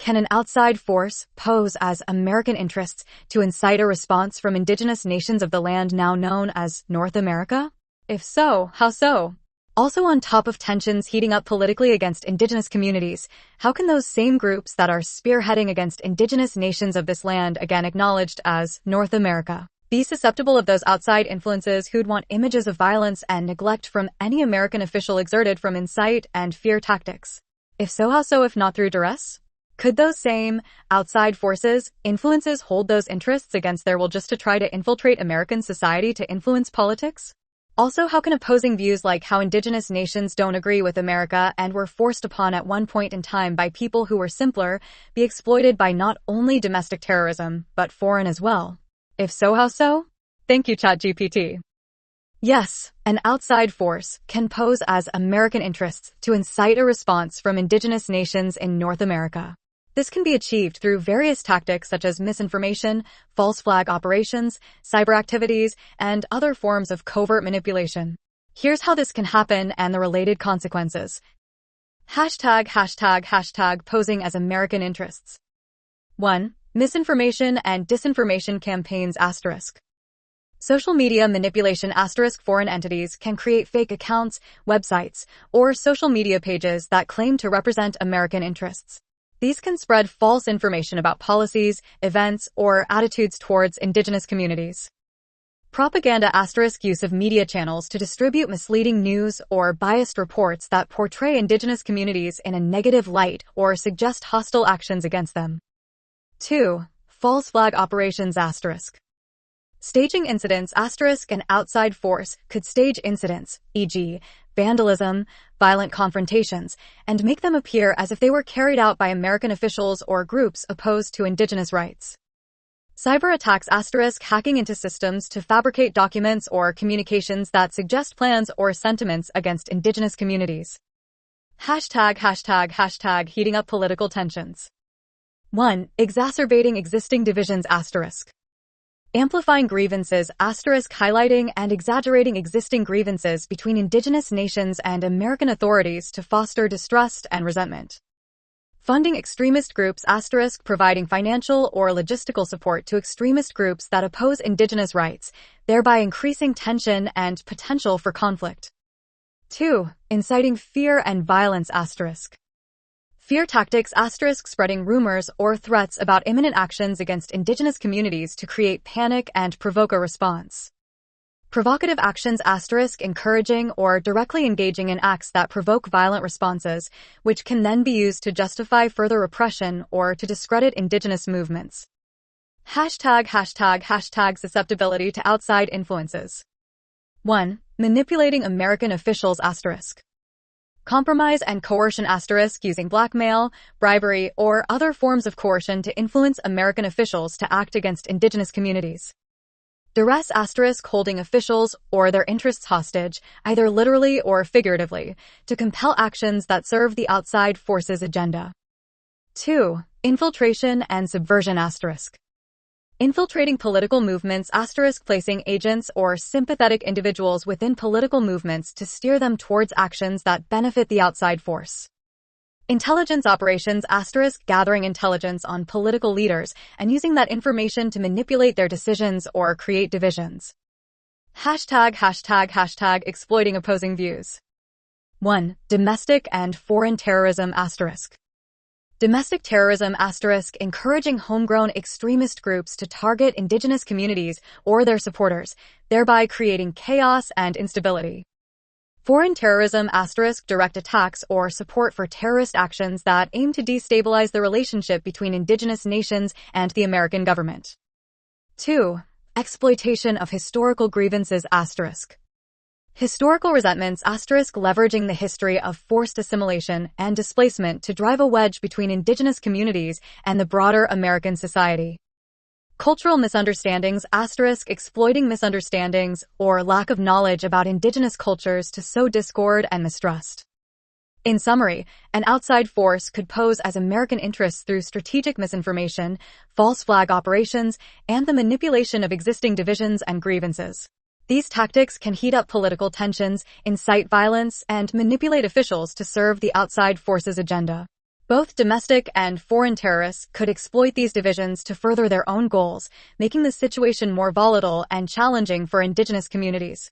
can an outside force pose as American interests to incite a response from indigenous nations of the land now known as North America? If so, how so? Also, on top of tensions heating up politically against indigenous communities, how can those same groups that are spearheading against indigenous nations of this land, again acknowledged as North America, be susceptible of those outside influences who'd want images of violence and neglect from any American official exerted from incite and fear tactics? If so, how so, if not through duress? Could those same outside forces, influences hold those interests against their will just to try to infiltrate American society to influence politics? Also, how can opposing views like how indigenous nations don't agree with America and were forced upon at one point in time by people who were simpler be exploited by not only domestic terrorism, but foreign as well? If so, how so? Thank you, ChatGPT. Yes, an outside force can pose as American interests to incite a response from indigenous nations in North America. This can be achieved through various tactics such as misinformation, false flag operations, cyber activities, and other forms of covert manipulation. Here's how this can happen and the related consequences. Hashtag posing as American interests. 1. Misinformation and disinformation campaigns *. Social media manipulation * foreign entities can create fake accounts, websites, or social media pages that claim to represent American interests. These can spread false information about policies, events, or attitudes towards indigenous communities. Propaganda * use of media channels to distribute misleading news or biased reports that portray indigenous communities in a negative light or suggest hostile actions against them. 2. False flag operations *. Staging incidents * an outside force could stage incidents, e.g., vandalism, violent confrontations, and make them appear as if they were carried out by American officials or groups opposed to indigenous rights. Cyber attacks * hacking into systems to fabricate documents or communications that suggest plans or sentiments against indigenous communities. Hashtag heating up political tensions. 1. Exacerbating existing divisions *. Amplifying grievances * highlighting and exaggerating existing grievances between indigenous nations and American authorities to foster distrust and resentment. Funding extremist groups * providing financial or logistical support to extremist groups that oppose indigenous rights, thereby increasing tension and potential for conflict. 2. Inciting fear and violence *. Fear tactics * spreading rumors or threats about imminent actions against indigenous communities to create panic and provoke a response. Provocative actions * encouraging or directly engaging in acts that provoke violent responses, which can then be used to justify further repression or to discredit indigenous movements. Hashtag susceptibility to outside influences. 1. Manipulating American officials *. Compromise and coercion * using blackmail, bribery, or other forms of coercion to influence American officials to act against indigenous communities. Duress * holding officials or their interests hostage, either literally or figuratively, to compel actions that serve the outside forces' agenda. 2. Infiltration and subversion *. Infiltrating political movements * placing agents or sympathetic individuals within political movements to steer them towards actions that benefit the outside force. Intelligence operations * gathering intelligence on political leaders and using that information to manipulate their decisions or create divisions. Hashtag exploiting opposing views. 1. Domestic and foreign terrorism *. Domestic terrorism * encouraging homegrown extremist groups to target indigenous communities or their supporters, thereby creating chaos and instability. Foreign terrorism * direct attacks or support for terrorist actions that aim to destabilize the relationship between indigenous nations and the American government. 2. Exploitation of historical grievances *. Historical resentments * leveraging the history of forced assimilation and displacement to drive a wedge between indigenous communities and the broader American society. Cultural misunderstandings * exploiting misunderstandings or lack of knowledge about indigenous cultures to sow discord and mistrust. In summary, an outside force could pose as American interests through strategic misinformation, false flag operations, and the manipulation of existing divisions and grievances. These tactics can heat up political tensions, incite violence, and manipulate officials to serve the outside forces' agenda. Both domestic and foreign terrorists could exploit these divisions to further their own goals, making the situation more volatile and challenging for indigenous communities.